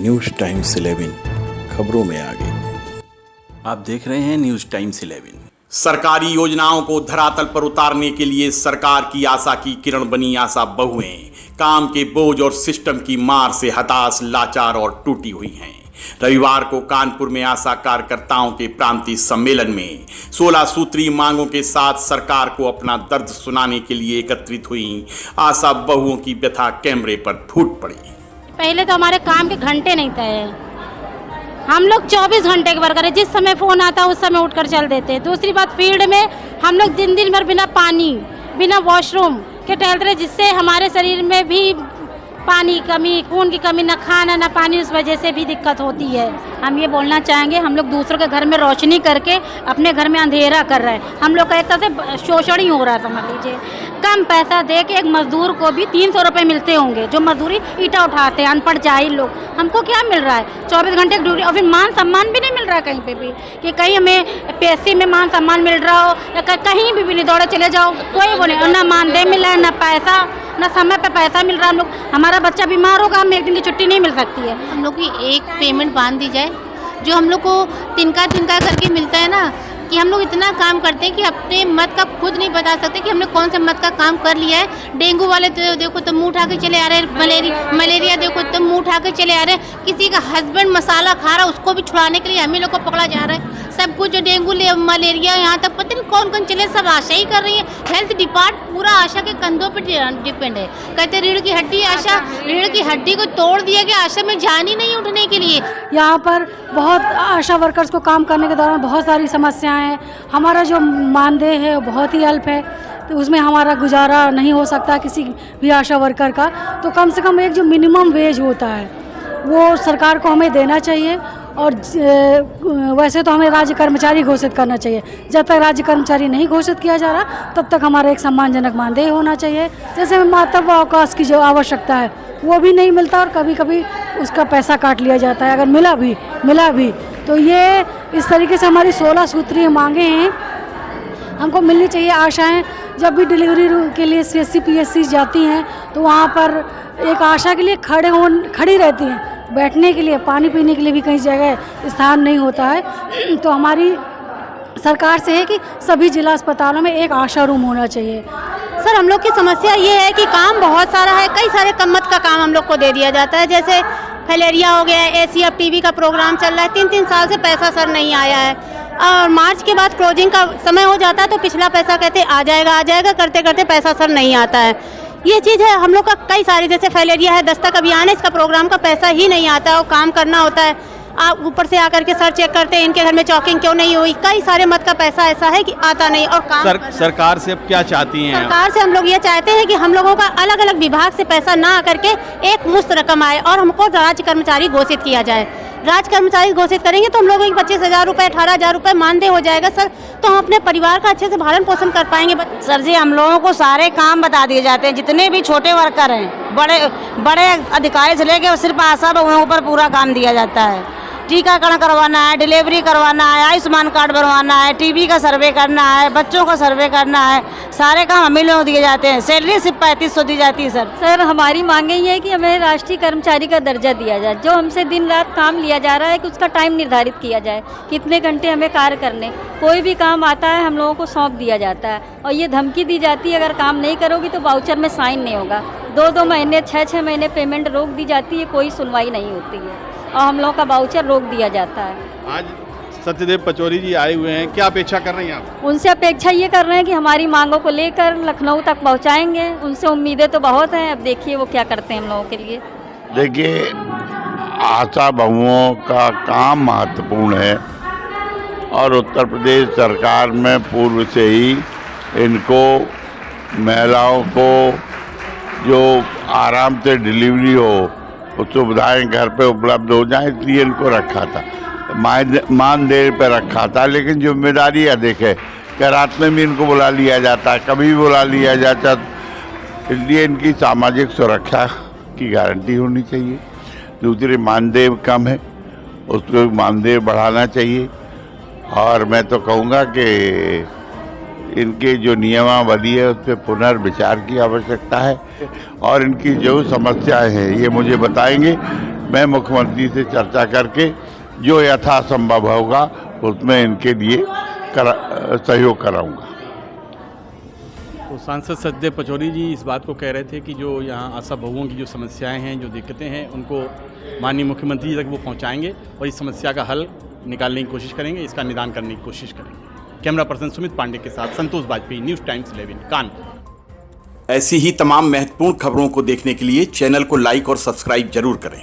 News times 11 खबरों में आगे। आप देख रहे हैं न्यूज़ टाइम्स 11। सरकारी योजनाओं को धरातल पर उतारने के लिए सरकार की आशा की किरण बनी आशा बहुएं काम के बोझ और सिस्टम की मार से हताश, लाचार और टूटी हुई हैं। रविवार को कानपुर में आशा कार्यकर्ताओं के प्रांतीय सम्मेलन में 16 सूत्रीय मांगों के साथ सरकार को अपना दर्द सुनाने के लिए एकत्रित हुई आशा बहुओं की व्यथा कैमरे पर फूट पड़ी। पहले तो हमारे काम के घंटे नहीं तय है, हम लोग 24 घंटे के वर्कर है। जिस समय फ़ोन आता है उस समय उठकर चल देते हैं। दूसरी बात, फील्ड में हम लोग दिन भर बिना पानी, बिना वॉशरूम के टहलते रहे, जिससे हमारे शरीर में भी पानी की कमी, खून की कमी, ना खाना ना पानी, उस वजह से भी दिक्कत होती है। हम ये बोलना चाहेंगे, हम लोग दूसरों के घर में रोशनी करके अपने घर में अंधेरा कर रहे हैं। हम लोग का एक तरह से शोषण ही हो रहा है, समझ लीजिए। कम पैसा दे के एक मजदूर को भी 300 रुपये मिलते होंगे, जो मजदूरी ईटा उठाते हैं, अनपढ़ जाहिल लोग। हमको क्या मिल रहा है? 24 घंटे की ड्यूटी, और फिर मान सम्मान भी नहीं मिल रहा है कहीं पे भी, कि कहीं हमें PSC में मान सम्मान मिल रहा हो या कहीं भी नहीं, दौड़े चले जाओ, कोई वो नहीं। ना मानदेय मिल रहा है, ना पैसा, ना समय पे पैसा मिल रहा है। हम लोग, हमारा बच्चा बीमार होगा, हमें एक दिन की छुट्टी नहीं मिल सकती है। हम लोग की एक पेमेंट बांध दी जाए, जो हम लोग को तिनका करके मिलता है ना, कि हम लोग इतना काम करते हैं कि अपने मत का खुद नहीं बता सकते कि हमने कौन से मत का काम कर लिया है। डेंगू वाले तो देखो तो मुंह उठा के चले आ रहे हैं, मलेरिया देखो तो मुंह उठा के चले आ रहे हैं। किसी का हस्बैंड मसाला खा रहा है, उसको भी छुड़ाने के लिए हम ही लोग को पकड़ा जा रहा है। सब कुछ जो डेंगू मलेरिया, यहाँ तक पता नहीं कौन कौन चले, सब आशा ही कर रही है। हेल्थ डिपार्टमेंट पूरा आशा के कंधों पर डिपेंड है। कहते रीढ़ की हड्डी, आशा रीढ़ की हड्डी को तोड़ दिया गया, आशा में जान ही नहीं उठने के लिए। यहाँ पर बहुत आशा वर्कर्स को काम करने के दौरान बहुत सारी समस्याएं हैं। हमारा जो मानदेय है वो बहुत ही अल्प है, तो उसमें हमारा गुजारा नहीं हो सकता किसी भी आशा वर्कर का। तो कम से कम एक जो मिनिमम वेज होता है वो सरकार को हमें देना चाहिए, और वैसे तो हमें राज्य कर्मचारी घोषित करना चाहिए। जब तक राज्य कर्मचारी नहीं घोषित किया जा रहा तब तक हमारा एक सम्मानजनक मानदेय होना चाहिए। जैसे मातृत्व अवकाश की जो आवश्यकता है वो भी नहीं मिलता, और कभी कभी उसका पैसा काट लिया जाता है, अगर मिला भी। तो ये इस तरीके से हमारी 16 सूत्रीय मांगे हैं, हमको मिलनी चाहिए। आशाएं जब भी डिलीवरी के लिए CSC PSC जाती हैं तो वहाँ पर एक आशा के लिए खड़ी रहती हैं, बैठने के लिए, पानी पीने के लिए भी कहीं जगह स्थान नहीं होता है। तो हमारी सरकार से है कि सभी जिला अस्पतालों में एक आशा रूम होना चाहिए। सर, हम लोग की समस्या ये है कि काम बहुत सारा है, कई सारे कम्मत का काम हम लोग को दे दिया जाता है। जैसे फैलेरिया हो गया, ACF TB का प्रोग्राम चल रहा है, 3 साल से पैसा सर नहीं आया है। और मार्च के बाद क्लोजिंग का समय हो जाता है तो पिछला पैसा कहते आ जाएगा, करते करते पैसा सर नहीं आता है। ये चीज़ है हम लोग का। कई सारी, जैसे फैलेरिया है, दस्तक अभियान है, इसका प्रोग्राम का पैसा ही नहीं आता है, और काम करना होता है। आप ऊपर से आकर के सर चेक करते हैं इनके घर में चौकिंग क्यों नहीं हुई। कई सारे मत का पैसा ऐसा है कि आता नहीं, और काम सरकार से अब क्या चाहती हैं? सरकार से हम लोग ये चाहते हैं कि हम लोगों का अलग अलग विभाग से पैसा ना आकर के एक मुश्त रकम आए, और हमको राज्य कर्मचारी घोषित किया जाए। राज्य कर्मचारी घोषित करेंगे तो हम लोगों को 25,000 रुपये, 18,000 रुपये मानदेय हो जाएगा सर, तो हम अपने परिवार का अच्छे से भरण पोषण कर पाएंगे। सर जी, हम लोगों को सारे काम बता दिए जाते हैं, जितने भी छोटे वर्कर हैं, बड़े अधिकारी से लेके सिर्फ आशा बहुओं पर पूरा काम दिया जाता है। टीकाकरण करवाना है, डिलीवरी करवाना है, आयुष्मान कार्ड बनवाना है, TB का सर्वे करना है, बच्चों का सर्वे करना है, सारे काम हमें लोगों दिए जाते हैं। सैलरी सिर्फ 3500 दी जाती है। सर, हमारी मांगे ये है कि हमें राष्ट्रीय कर्मचारी का दर्जा दिया जाए। जो हमसे दिन रात काम लिया जा रहा है कि उसका टाइम निर्धारित किया जाए, कितने घंटे हमें कार्य करने। कोई भी काम आता है हम लोगों को सौंप दिया जाता है, और ये धमकी दी जाती है अगर काम नहीं करोगी तो वाउचर में साइन नहीं होगा। 2-2 महीने, 6-6 महीने पेमेंट रोक दी जाती है, कोई सुनवाई नहीं होती है, और हम लोगों का वाउचर रोक दिया जाता है। आज सत्यदेव पचौरी जी आए हुए हैं, क्या अपेक्षा कर रही हैं आप? उनसे अपेक्षा ये कर रहे हैं कि हमारी मांगों को लेकर लखनऊ तक पहुंचाएंगे। उनसे उम्मीदें तो बहुत हैं, अब देखिए वो क्या करते हैं हम लोगों के लिए। देखिए, आशा बहुओं का काम महत्वपूर्ण है, और उत्तर प्रदेश सरकार में पूर्व से ही इनको, महिलाओं को जो आराम से डिलीवरी हो, सुविधाएं घर पे उपलब्ध हो जाए, इसलिए इनको रखा था, मानदेय पे रखा था। लेकिन जिम्मेदारी अधिक है कि रात में भी इनको बुला लिया जाता है, कभी भी बुला लिया जाता, इसलिए इनकी सामाजिक सुरक्षा की गारंटी होनी चाहिए। दूसरे, मानदेय कम है, उसको मानदेय बढ़ाना चाहिए। और मैं तो कहूँगा कि इनके जो नियमावली है उस पर पुनर्विचार की आवश्यकता है और इनकी जो समस्याएं हैं ये मुझे बताएंगे। मैं मुख्यमंत्री से चर्चा करके जो यथासंभव होगा उसमें इनके लिए सहयोग कराऊंगा। तो सांसद सत्यदेव पचौरी जी इस बात को कह रहे थे कि जो यहाँ आशा बहुओं की जो समस्याएं हैं, जो दिक्कतें हैं, उनको माननीय मुख्यमंत्री तक वो पहुँचाएंगे और इस समस्या का हल निकालने की कोशिश करेंगे, इसका निदान करने की कोशिश करेंगे। कैमरा पर्सन सुमित पांडे के साथ संतोष बाजपेयी, न्यूज़ टाइम्स 11 कानपुर। ऐसी ही तमाम महत्वपूर्ण खबरों को देखने के लिए चैनल को लाइक और सब्सक्राइब जरूर करें।